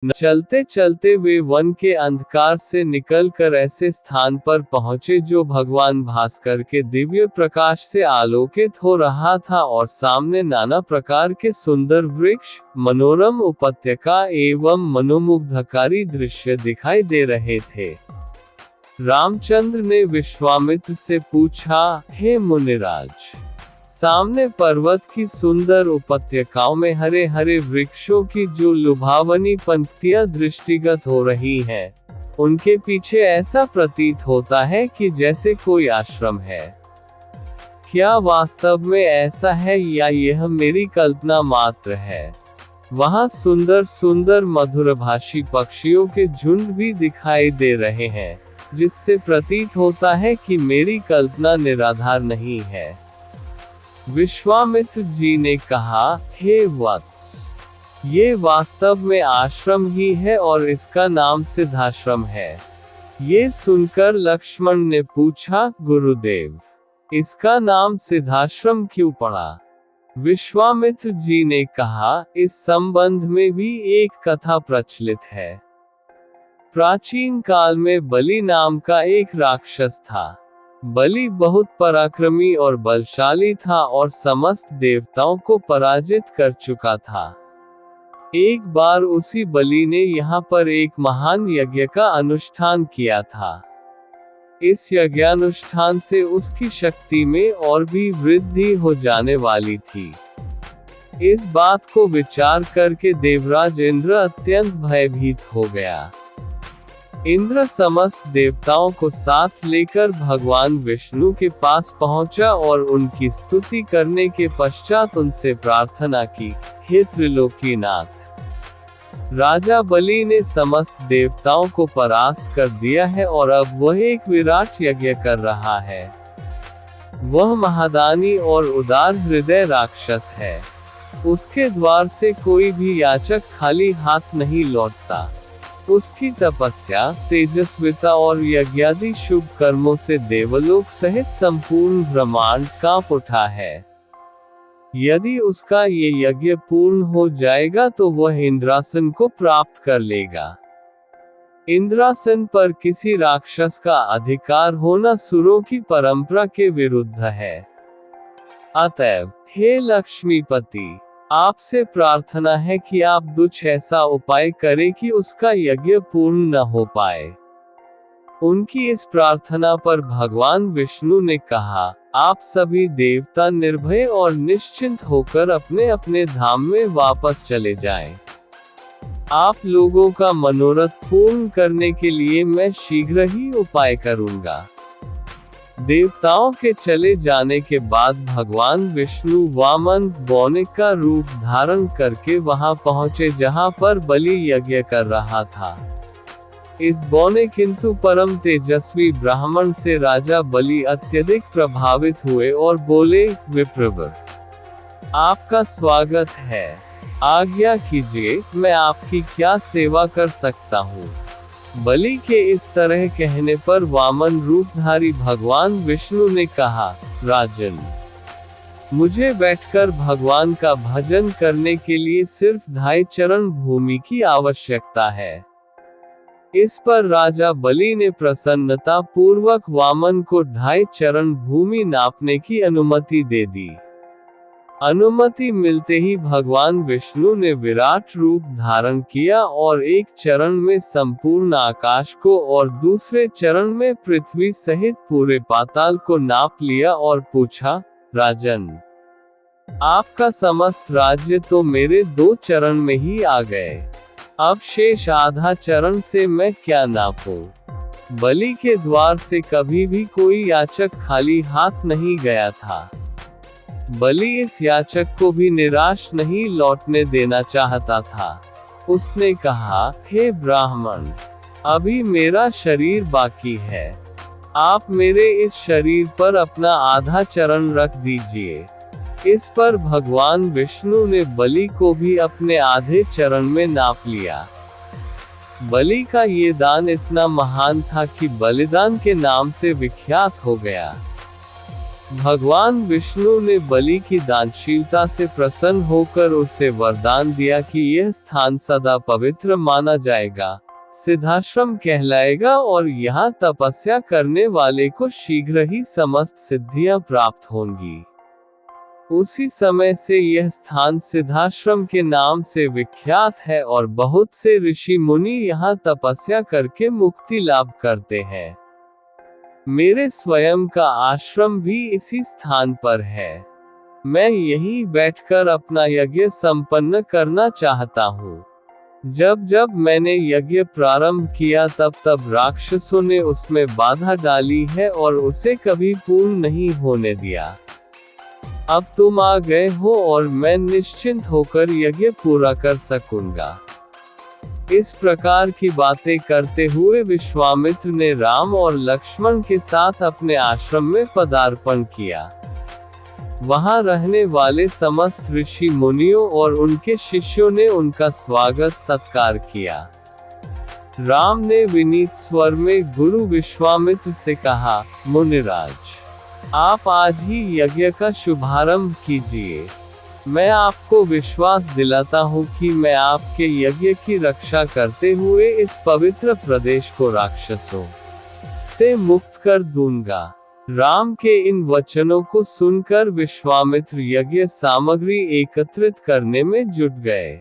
चलते चलते way one के अंधकार से निकलकर ऐसे स्थान पर पहुंचे जो भगवान भास्कर के दिव्य प्रकाश से आलोकित हो रहा था, और सामने नाना प्रकार के सुंदर वृक्ष, मनोरम उपत्यका एवं मनोमुग्धकारी दृश्य दिखाई दे रहे थे। रामचंद्र ने विश्वामित्र से पूछा, हे मुनिराज, सामने पर्वत की सुंदर उपत्यकाओं में हरे हरे वृक्षों की जो लुभावनी पंक्तियां दृष्टिगत हो रही हैं, उनके पीछे ऐसा प्रतीत होता है कि जैसे कोई आश्रम है। क्या वास्तव में ऐसा है या यह मेरी कल्पना मात्र है? वहां सुंदर सुंदर मधुरभाषी पक्षियों के झुंड भी दिखाई दे रहे हैं, जिससे प्रतीत होता है कि मेरी कल्पना निराधार नहीं है। विश्वामित्र जी ने कहा, हे वत्स, ये वास्तव में आश्रम ही है और इसका नाम सिद्धाश्रम है। ये सुनकर लक्ष्मण ने पूछा, गुरुदेव, इसका नाम सिद्धाश्रम क्यों पड़ा? विश्वामित्र जी ने कहा, इस संबंध में भी एक कथा प्रचलित है। प्राचीन काल में बलि नाम का एक राक्षस था। बलि बहुत पराक्रमी और बलशाली था और समस्त देवताओं को पराजित कर चुका था। एक बार उसी बलि ने यहाँ पर एक महान यज्ञ का अनुष्ठान किया था। इस यज्ञानुष्ठान से उसकी शक्ति में और भी वृद्धि हो जाने वाली थी। इस बात को विचार करके देवराज इंद्र अत्यंत भयभीत हो गया। इंद्र समस्त देवताओं को साथ लेकर भगवान विष्णु के पास पहुंचा और उनकी स्तुति करने के पश्चात उनसे प्रार्थना की, हे त्रिलोकीनाथ, राजा बलि ने समस्त देवताओं को परास्त कर दिया है और अब वह एक विराट यज्ञ कर रहा है। वह महादानी और उदार हृदय राक्षस है। उसके द्वार से कोई भी याचक खाली हाथ नहीं लौटता। उसकी तपस्या, तेजस्विता और यज्ञादि शुभ कर्मों से देवलोक सहित संपूर्ण ब्रह्मांड कांप उठा है। यदि उसका ये यज्ञ पूर्ण हो जाएगा तो वह इंद्रासन को प्राप्त कर लेगा। इंद्रासन पर किसी राक्षस का अधिकार होना सुरों की परंपरा के विरुद्ध है। अतएव, हे लक्ष्मीपति, आपसे प्रार्थना है कि आप कुछ ऐसा उपाय करें कि उसका यज्ञ पूर्ण न हो पाए। उनकी इस प्रार्थना पर भगवान विष्णु ने कहा, आप सभी देवता निर्भय और निश्चिंत होकर अपने अपने धाम में वापस चले जाएं। आप लोगों का मनोरथ पूर्ण करने के लिए मैं शीघ्र ही उपाय करूंगा। देवताओं के चले जाने के बाद भगवान विष्णु वामन बौने का रूप धारण करके वहां पहुंचे जहां पर बलि यज्ञ कर रहा था। इस बौने किंतु परम तेजस्वी ब्राह्मण से राजा बलि अत्यधिक प्रभावित हुए और बोले, विप्रवर, आपका स्वागत है। आज्ञा कीजिए, मैं आपकी क्या सेवा कर सकता हूँ? बलि के इस तरह कहने पर वामन रूपधारी भगवान विष्णु ने कहा, राजन, मुझे बैठकर भगवान का भजन करने के लिए सिर्फ 2.5 चरण भूमि की आवश्यकता है। इस पर राजा बलि ने प्रसन्नता पूर्वक वामन को 2.5 चरण भूमि नापने की अनुमति दे दी। अनुमति मिलते ही भगवान विष्णु ने विराट रूप धारण किया और एक चरण में संपूर्ण आकाश को और दूसरे चरण में पृथ्वी सहित पूरे पाताल को नाप लिया और पूछा, राजन, आपका समस्त राज्य तो मेरे 2 चरण में ही आ गए, अब शेष आधा चरण से मैं क्या नापूं? बलि के द्वार से कभी भी कोई याचक खाली हाथ नहीं गया था। बलि इस याचक को भी निराश नहीं लौटने देना चाहता था। उसने कहा, हे ब्राह्मण, अभी मेरा शरीर बाकी है। आप मेरे इस शरीर पर अपना आधा चरण रख दीजिए। इस पर भगवान विष्णु ने बलि को भी अपने आधे चरण में नाप लिया। बलि का ये दान इतना महान था कि बलिदान के नाम से विख्यात हो गया। भगवान विष्णु ने बलि की दानशीलता से प्रसन्न होकर उसे वरदान दिया कि यह स्थान सदा पवित्र माना जाएगा, सिद्धाश्रम कहलाएगा और यहाँ तपस्या करने वाले को शीघ्र ही समस्त सिद्धियां प्राप्त होंगी। उसी समय से यह स्थान सिद्धाश्रम के नाम से विख्यात है और बहुत से ऋषि मुनि यहाँ तपस्या करके मुक्ति लाभ करते हैं। मेरे स्वयं का आश्रम भी इसी स्थान पर है। मैं यहीं बैठकर अपना यज्ञ संपन्न करना चाहता हूँ। जब जब मैंने यज्ञ प्रारंभ किया तब तब राक्षसों ने उसमें बाधा डाली है और उसे कभी पूर्ण नहीं होने दिया। अब तुम आ गए हो और मैं निश्चिंत होकर यज्ञ पूरा कर सकूंगा। इस प्रकार की बातें करते हुए विश्वामित्र ने राम और लक्ष्मण के साथ अपने आश्रम में पदार्पण किया। वहां रहने वाले समस्त ऋषि मुनियों और उनके शिष्यों ने उनका स्वागत सत्कार किया। राम ने विनीत स्वर में गुरु विश्वामित्र से कहा, मुनिराज, आप आज ही यज्ञ का शुभारंभ कीजिए। मैं आपको विश्वास दिलाता हूँ कि मैं आपके यज्ञ की रक्षा करते हुए इस पवित्र प्रदेश को राक्षसों से मुक्त कर दूंगा। राम के इन वचनों को सुनकर विश्वामित्र यज्ञ सामग्री एकत्रित करने में जुट गए।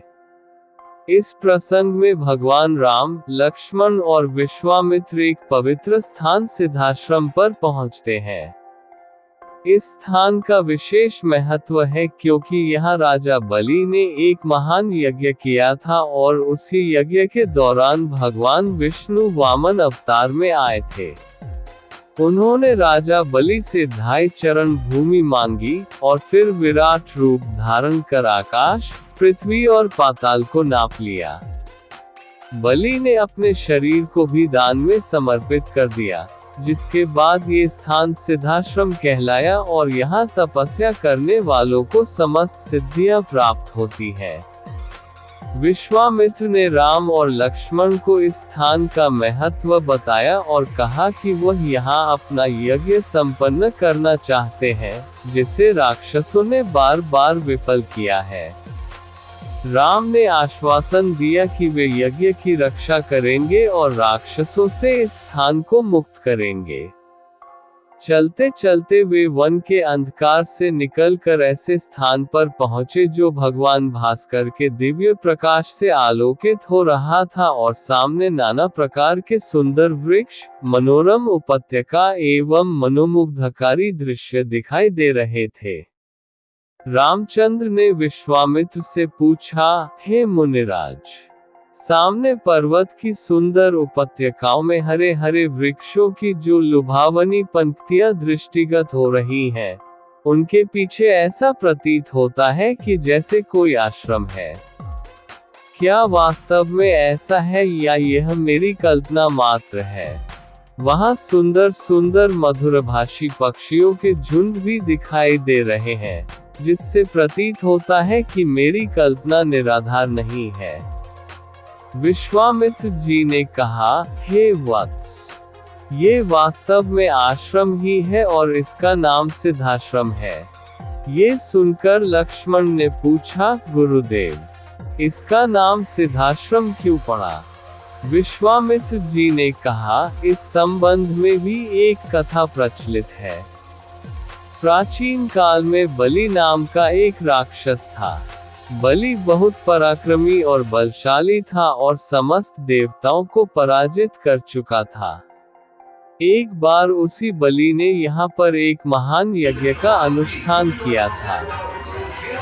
इस प्रसंग में भगवान राम, लक्ष्मण और विश्वामित्र एक पवित्र स्थान सिद्धाश्रम पर पहुंचते हैं। इस स्थान का विशेष महत्व है क्योंकि यहाँ राजा बलि ने एक महान यज्ञ किया था और उसी यज्ञ के दौरान भगवान विष्णु वामन अवतार में आए थे। उन्होंने राजा बलि से 2.5 चरण भूमि मांगी और फिर विराट रूप धारण कर आकाश, पृथ्वी और पाताल को नाप लिया। बलि ने अपने शरीर को भी दान में समर्पित कर दिया, जिसके बाद ये स्थान सिद्धाश्रम कहलाया और यहाँ तपस्या करने वालों को समस्त सिद्धियां प्राप्त होती है। विश्वामित्र ने राम और लक्ष्मण को इस स्थान का महत्व बताया और कहा कि वह यहाँ अपना यज्ञ संपन्न करना चाहते हैं, जिसे राक्षसों ने बार बार विफल किया है। राम ने आश्वासन दिया कि वे यज्ञ की रक्षा करेंगे और राक्षसों से इस स्थान को मुक्त करेंगे। चलते चलते वे वन के अंधकार से निकलकर ऐसे स्थान पर पहुंचे जो भगवान भास्कर के दिव्य प्रकाश से आलोकित हो रहा था और सामने नाना प्रकार के सुंदर वृक्ष, मनोरम उपत्यका एवं मनोमुग्धकारी दृश्य दिखाई दे रहे थे। रामचंद्र ने विश्वामित्र से पूछा, हे मुनिराज, सामने पर्वत की सुंदर उपत्यकाओं में हरे हरे वृक्षों की जो लुभावनी पंक्तियां दृष्टिगत हो रही हैं, उनके पीछे ऐसा प्रतीत होता है कि जैसे कोई आश्रम है। क्या वास्तव में ऐसा है या यह मेरी कल्पना मात्र है? वहां सुंदर सुंदर मधुरभाषी पक्षियों के झुंड भी दिखाई दे रहे हैं, जिससे प्रतीत होता है कि मेरी कल्पना निराधार नहीं है। विश्वामित्र जी ने कहा, हे वत्स, ये वास्तव में आश्रम ही है और इसका नाम सिद्धाश्रम है। ये सुनकर लक्ष्मण ने पूछा, गुरुदेव, इसका नाम सिद्धाश्रम क्यों पड़ा? विश्वामित्र जी ने कहा, इस संबंध में भी एक कथा प्रचलित है। प्राचीन काल में बलि नाम का एक राक्षस था। बलि बहुत पराक्रमी और बलशाली था और समस्त देवताओं को पराजित कर चुका था। एक बार उसी बलि ने यहाँ पर एक महान यज्ञ का अनुष्ठान किया था।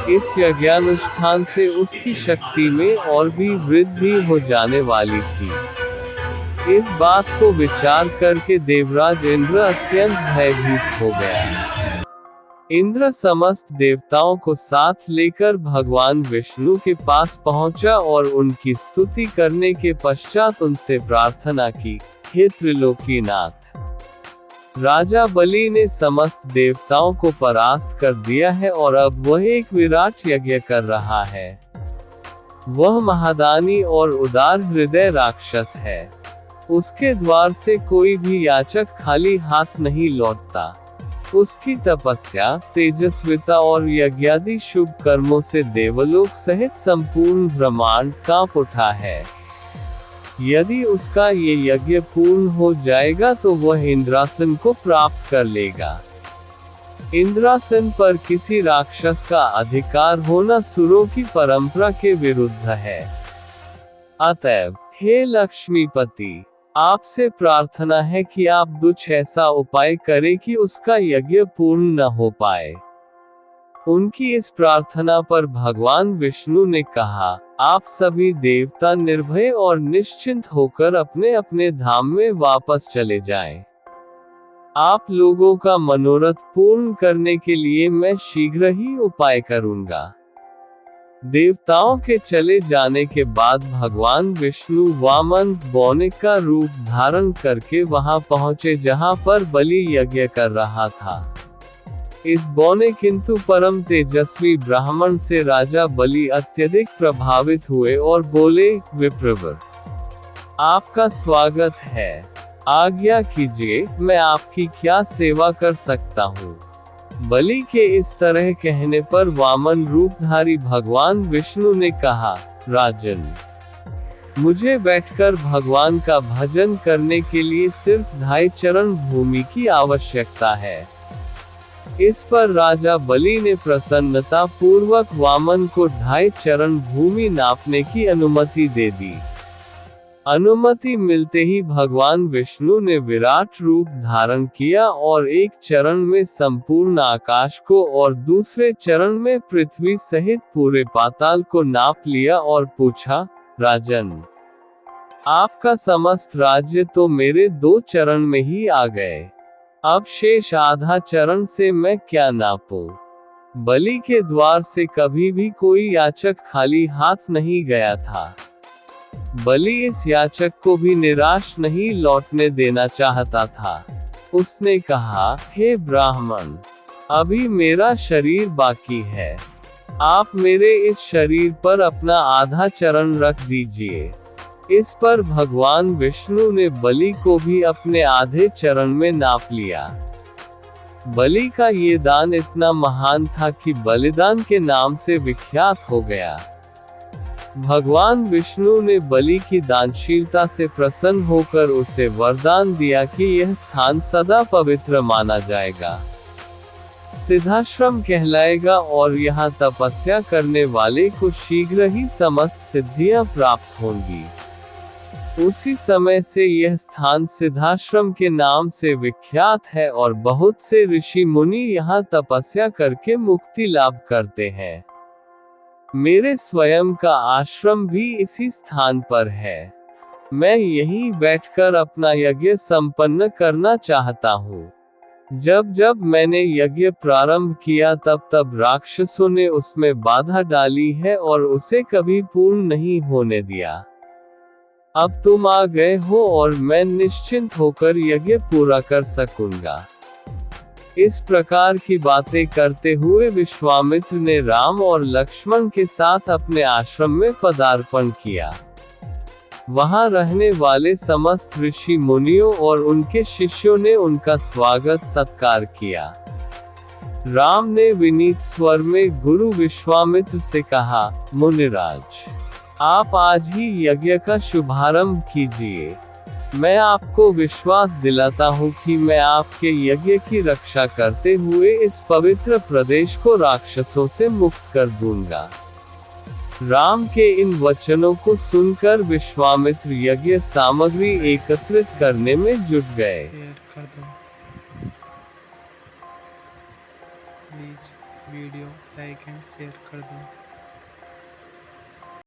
इस यज्ञानुष्ठान से उसकी शक्ति में और भी वृद्धि हो जाने वाली थी। इस बात को विचार करके देवराज इंद्र अत्यंत भयभीत हो गया। इंद्र समस्त देवताओं को साथ लेकर भगवान विष्णु के पास पहुंचा और उनकी स्तुति करने के पश्चात उनसे प्रार्थना की, हे त्रिलोकीनाथ, राजा बलि ने समस्त देवताओं को परास्त कर दिया है और अब वह एक विराट यज्ञ कर रहा है। वह महादानी और उदार हृदय राक्षस है। उसके द्वार से कोई भी याचक खाली हाथ नहीं लौटता। उसकी तपस्या, तेजस्विता और यज्ञादि शुभ कर्मों से देवलोक सहित संपूर्ण ब्रह्मांड कांप उठा है। यदि उसका ये यज्ञ पूर्ण हो जाएगा तो वह इंद्रासन को प्राप्त कर लेगा। इंद्रासन पर किसी राक्षस का अधिकार होना सुरों की परंपरा के विरुद्ध है। अतएव, हे लक्ष्मीपति, आपसे प्रार्थना है कि आप कुछ ऐसा उपाय करें कि उसका यज्ञ पूर्ण न हो पाए। उनकी इस प्रार्थना पर भगवान विष्णु ने कहा, आप सभी देवता निर्भय और निश्चिंत होकर अपने अपने धाम में वापस चले जाएं। आप लोगों का मनोरथ पूर्ण करने के लिए मैं शीघ्र ही उपाय करूंगा। देवताओं के चले जाने के बाद भगवान विष्णु वामन बौने का रूप धारण करके वहां पहुंचे जहां पर बलि यज्ञ कर रहा था। इस बौने किंतु परम तेजस्वी ब्राह्मण से राजा बलि अत्यधिक प्रभावित हुए और बोले, विप्रवर, आपका स्वागत है। आज्ञा कीजिए, मैं आपकी क्या सेवा कर सकता हूँ। बलि के इस तरह कहने पर वामन रूपधारी भगवान विष्णु ने कहा, राजन, मुझे बैठकर भगवान का भजन करने के लिए सिर्फ 2.5 चरण भूमि की आवश्यकता है। इस पर राजा बलि ने प्रसन्नता पूर्वक वामन को 2.5 चरण भूमि नापने की अनुमति दे दी। अनुमति मिलते ही भगवान विष्णु ने विराट रूप धारण किया और एक चरण में संपूर्ण आकाश को और दूसरे चरण में पृथ्वी सहित पूरे पाताल को नाप लिया और पूछा, राजन, आपका समस्त राज्य तो मेरे 2 चरण में ही आ गए। अब शेष आधा चरण से मैं क्या नापूं? बलि के द्वार से कभी भी कोई याचक खाली हाथ नहीं गया था। बलि इस याचक को भी निराश नहीं लौटने देना चाहता था। उसने कहा, हे ब्राह्मण, अभी मेरा शरीर बाकी है। आप मेरे इस शरीर पर अपना आधा चरण रख दीजिए। इस पर भगवान विष्णु ने बलि को भी अपने आधे चरण में नाप लिया। बलि का ये दान इतना महान था कि बलिदान के नाम से विख्यात हो गया। भगवान विष्णु ने बलि की दानशीलता से प्रसन्न होकर उसे वरदान दिया कि यह स्थान सदा पवित्र माना जाएगा, सिद्धाश्रम कहलाएगा और यहाँ तपस्या करने वाले को शीघ्र ही समस्त सिद्धियां प्राप्त होंगी। उसी समय से यह स्थान सिद्धाश्रम के नाम से विख्यात है और बहुत से ऋषि मुनि यहाँ तपस्या करके मुक्ति लाभ करते हैं। मेरे स्वयं का आश्रम भी इसी स्थान पर है। मैं यहीं बैठकर अपना यज्ञ संपन्न करना चाहता हूँ। जब जब मैंने यज्ञ प्रारंभ किया तब तब राक्षसों ने उसमें बाधा डाली है और उसे कभी पूर्ण नहीं होने दिया। अब तुम आ गए हो और मैं निश्चिंत होकर यज्ञ पूरा कर सकूंगा। इस प्रकार की बातें करते हुए विश्वामित्र ने राम और लक्ष्मण के साथ अपने आश्रम में पदार्पण किया। वहां रहने वाले समस्त ऋषि मुनियों और उनके शिष्यों ने उनका स्वागत सत्कार किया। राम ने विनीत स्वर में गुरु विश्वामित्र से कहा, मुनिराज, आप आज ही यज्ञ का शुभारंभ कीजिए। मैं आपको विश्वास दिलाता हूँ कि मैं आपके यज्ञ की रक्षा करते हुए इस पवित्र प्रदेश को राक्षसों से मुक्त कर दूंगा। राम के इन वचनों को सुनकर विश्वामित्र यज्ञ सामग्री एकत्रित करने में जुट गए। Please video like and share कर दो।